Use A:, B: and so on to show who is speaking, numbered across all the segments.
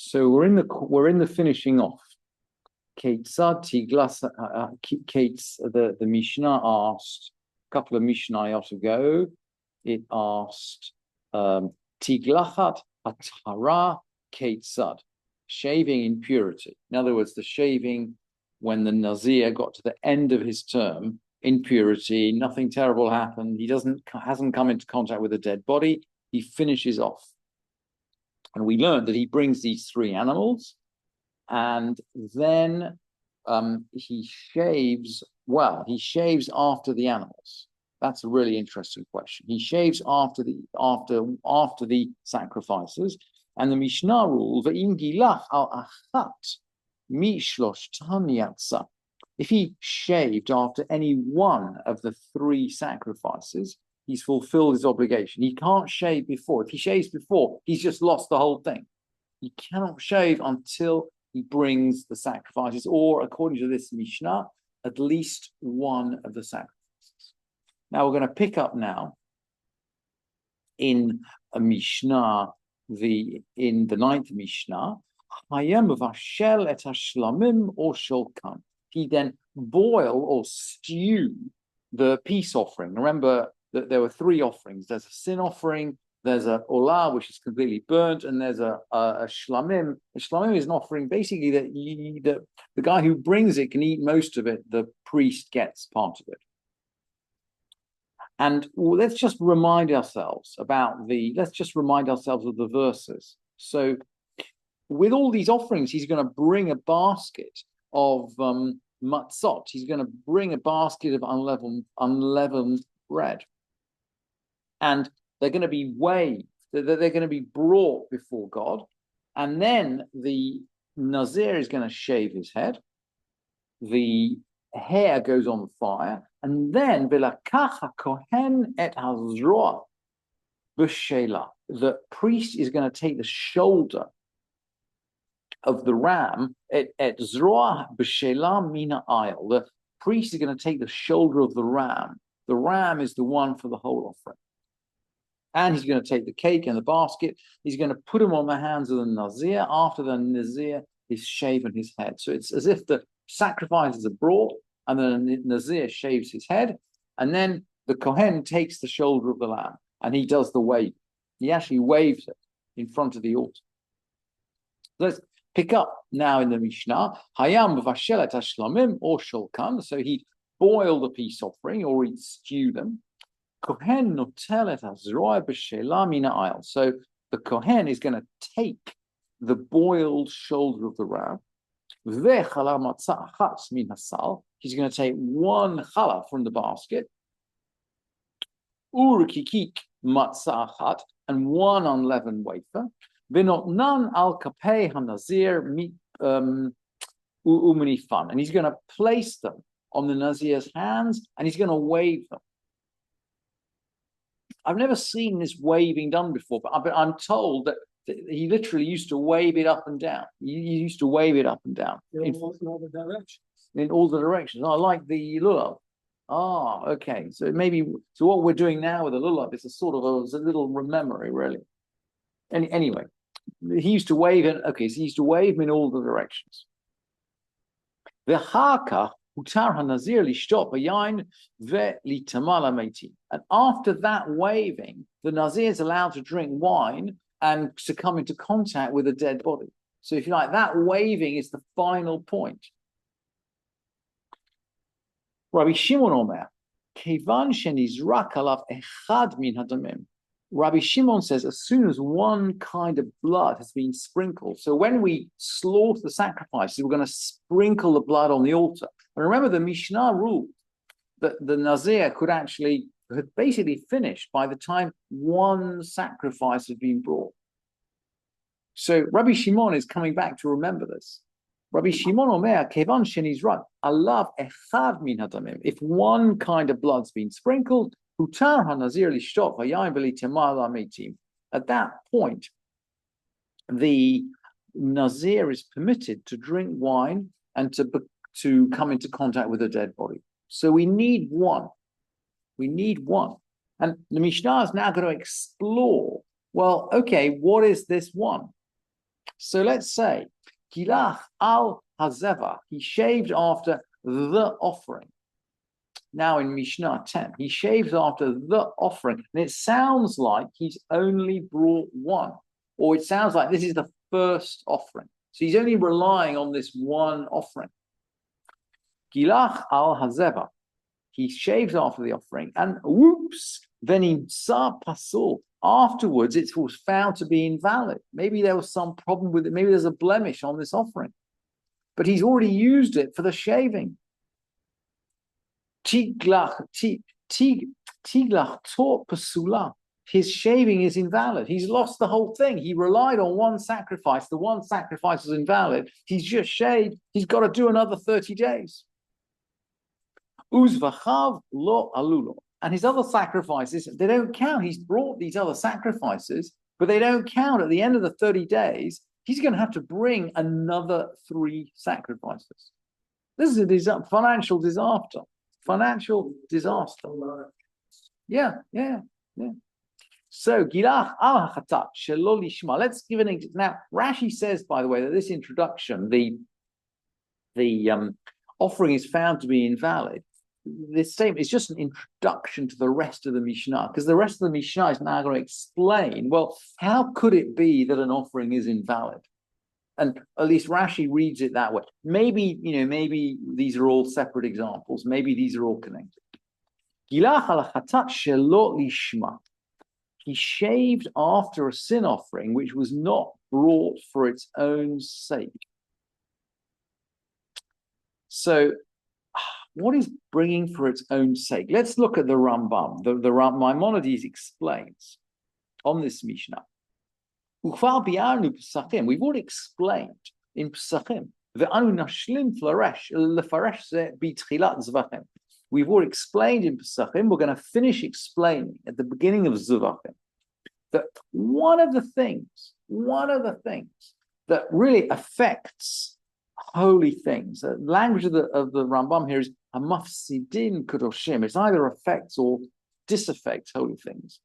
A: So we're in the finishing off. Keitzad Tiglas, the Mishnah asked a couple of Mishnayot ago. It asked Tiglachat Atara Keitzad, shaving in purity. In other words, the shaving when the Nazir got to the end of his term in purity, nothing terrible happened. He hasn't come into contact with a dead body. He finishes off. And we learned that he brings these three animals, and then he shaves. Well, he shaves after the animals. That's a really interesting question. He shaves after the sacrifices, and the Mishnah rules v'im gilach al achat mishlosh tanyatsa. If he shaved after any one of the three sacrifices, he's fulfilled his obligation. He can't shave before. If he shaves before, he's just lost the whole thing. He cannot shave until he brings the sacrifices, or according to this Mishnah, at least one of the sacrifices. Now we're going to pick up now in a Mishnah, in the ninth Mishnah, Hayam vashel et hashlamim or shulkan. He then boil or stew the peace offering. Remember that there were three offerings. There's a sin offering, there's a olah, which is completely burnt, and there's a shlamim. A shlamim is an offering basically that the guy who brings it can eat most of it. The priest gets part of it. And let's just remind ourselves of the verses. So with all these offerings, he's going to bring a basket of matzot. He's going to bring a basket of unleavened bread. And they're going to be weighed. They're going to be brought before God. And then the Nazir is going to shave his head. The hair goes on the fire. And then v'lakach hakohen et hazroa b'sheila. The priest is going to take the shoulder of the ram et zroa b'sheila mina ayil. The priest is going to take the shoulder of the ram. The ram is the one for the whole offering. And he's going to take the cake and the basket. He's going to put them on the hands of the Nazir after the Nazir is shaven his head. So it's as if the sacrifices are brought, and then the Nazir shaves his head, and then the Kohen takes the shoulder of the lamb, and he does the wave. He actually waves it in front of the altar. Let's pick up now in the Mishnah. Hayam v'vashelet hashlamim or shulkan. So he'd boil the peace offering, or he'd stew them. Kohen notelet hazroa b'sheila mina ayil. So the Kohen is going to take the boiled shoulder of the ram. Ve'chala matzah achat min hasal. He's going to take one challah from the basket. Urkikik matzah achat, and one unleavened wafer. V'notnan al kapei hanazir u'uminifan. And he's going to place them on the Nazir's hands, and he's going to wave them. I've never seen this waving done before, but I'm told that he literally used to wave it up and down. He used to wave it up and down. In all the directions. In all the directions. I like the lulav. Okay. So what we're doing now with the lulav is a little memory, really. Anyway, he used to wave it. Okay, so he used to wave in all the directions. V'haka utar hanazir lishtot b'yain ve'litamala meiti. And after that waving, the Nazir is allowed to drink wine and to come into contact with a dead body. So if you like, that waving is the final point. Rabbi Shimon Omer, Kevan shenizrak alav echad min hadamim. Rabbi Shimon says, as soon as one kind of blood has been sprinkled, so when we slaughter the sacrifices, we're going to sprinkle the blood on the altar. And remember, the Mishnah ruled that the Nazir had basically finished by the time one sacrifice had been brought. So Rabbi Shimon is coming back to remember this. Rabbi Shimon Omer, Kevan shenizrak alav echad min hadamim. If one kind of blood's been sprinkled, hutar hanazir lishtot v'yayin v'litamala meitim. At that point, the Nazir is permitted to drink wine and to come into contact with a dead body. So we need one. We need one. And the Mishnah is now going to explore, well, okay, what is this one? So let's say, Gilach al hazeva, he shaved after the offering. Now in Mishnah 10, he shaves after the offering. And it sounds like he's only brought one. Or it sounds like this is the first offering. So he's only relying on this one offering. Gilach al hazeva. He shaves after the offering, and whoops, venimsa pasul. Afterwards, it was found to be invalid. Maybe there was some problem with it. Maybe there's a blemish on this offering. But he's already used it for the shaving. Tiglach taught pasula. His shaving is invalid. He's lost the whole thing. He relied on one sacrifice. The one sacrifice is invalid. He's just shaved. He's got to do another 30 days. Uzvachav lo alulo. And his other sacrifices, they don't count. He's brought these other sacrifices, but they don't count. At the end of the 30 days, he's going to have to bring another 3 sacrifices. This is a financial disaster. Financial disaster. Yeah. So, Gilach al hatat shelo lishma. Let's give an example. Now, Rashi says, by the way, that this introduction, the offering is found to be invalid. This statement is just an introduction to the rest of the Mishnah, because the rest of the Mishnah is now going to explain, well, how could it be that an offering is invalid? And at least Rashi reads it that way. Maybe these are all separate examples. Maybe these are all connected. Gilach al hatat shelo lishma. He shaved after a sin offering which was not brought for its own sake. So, what is bringing for its own sake? Let's look at the Rambam. The Maimonides explains on this Mishnah. We've already explained in Pesachim. We've already explained in Pesachim. We're going to finish explaining at the beginning of Zuvachim that one of the things that really affects holy things. The language of the Rambam here is hamafsidin kadoshim. It either affects or disaffects holy things.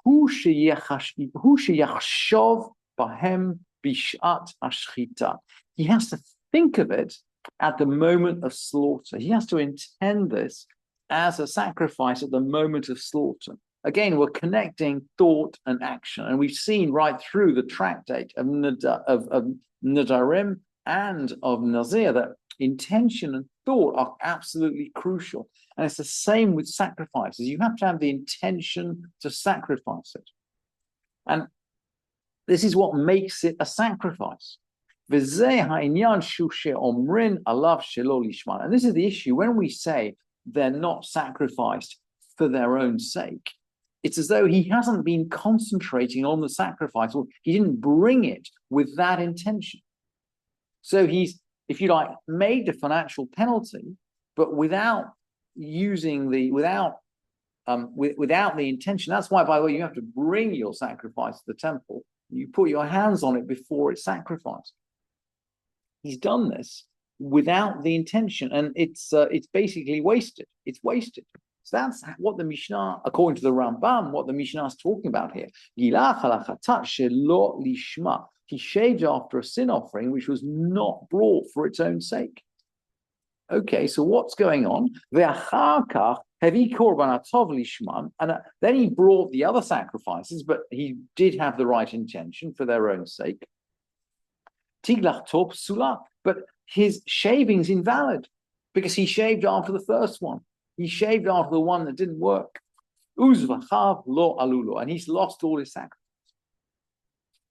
A: Hu sheyachshov bahem bishat ashchita. He has to think of it at the moment of slaughter. He has to intend this as a sacrifice at the moment of slaughter. Again, we're connecting thought and action, and we've seen right through the tractate of Nadarim and of Nazir that intention and thought are absolutely crucial. And it's the same with sacrifices. You have to have the intention to sacrifice it. And this is what makes it a sacrifice. And this is the issue. When we say they're not sacrificed for their own sake, it's as though he hasn't been concentrating on the sacrifice, or he didn't bring it with that intention. So he's, if you like, made the financial penalty, but without using without the intention. That's why, by the way, you have to bring your sacrifice to the temple. You put your hands on it before it's sacrificed. He's done this without the intention, and it's basically wasted. It's wasted. So that's what the Mishnah, according to the Rambam, what the Mishnah is talking about here. Gilach halachatat shelo lishma. He shaved after a sin offering which was not brought for its own sake. Okay, so what's going on? And then he brought the other sacrifices, but he did have the right intention for their own sake. But his shaving's invalid because he shaved after the first one. He shaved after the one that didn't work. And he's lost all his sacrifice.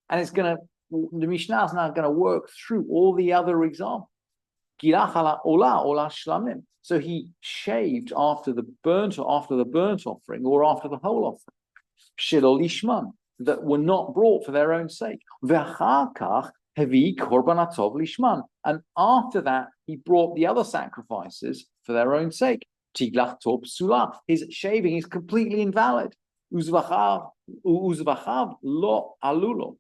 A: And the Mishnah is now going to work through all the other examples. So he shaved after the burnt offering or after the whole offering. Shelo lishman, that were not brought for their own sake. And after that, he brought the other sacrifices for their own sake. His shaving is completely invalid. Uzvachav lo alulo.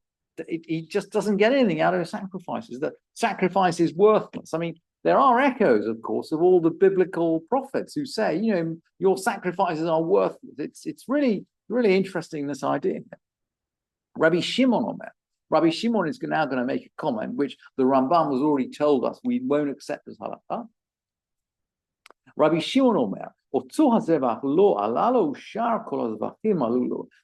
A: He just doesn't get anything out of his sacrifices. The sacrifice is worthless. I mean, there are echoes, of course, of all the biblical prophets who say, your sacrifices are worthless. It's really, really interesting, this idea. Rabbi Shimon Omer, Rabbi Shimon is now going to make a comment, which the Rambam has already told us we won't accept as halakha. Rabbi Shimon Omer,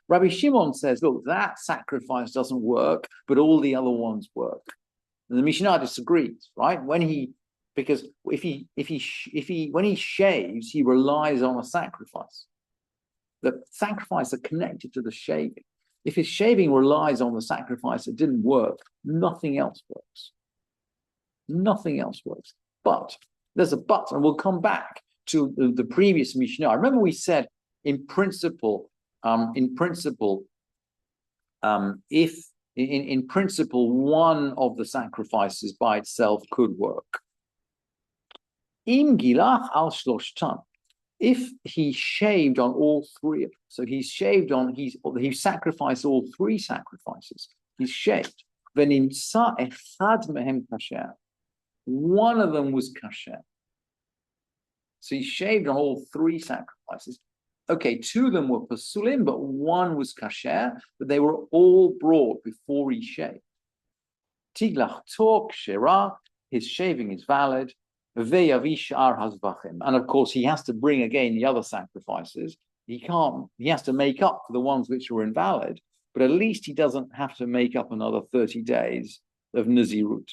A: Rabbi Shimon says, look, that sacrifice doesn't work, but all the other ones work. And the Mishnah disagrees, right? Because when he shaves, he relies on a sacrifice. The sacrifice are connected to the shaving. If his shaving relies on the sacrifice that didn't work, nothing else works. Nothing else works. But there's a but, and we'll come back to the previous Mishnah. I remember we said in principle, if in principle one of the sacrifices by itself could work. Im gilach al shloshtan. If he shaved on all three, so he sacrificed all three sacrifices. He's shaved. V'nimtza echad mehem kasher. One of them was kasher. So he shaved on all three sacrifices. Okay, two of them were pasulim, but one was kasher, but they were all brought before he shaved. Tiglach tok shera, his shaving is valid. And of course, he has to bring again the other sacrifices. He has to make up for the ones which were invalid, but at least he doesn't have to make up another 30 days of Nazirut.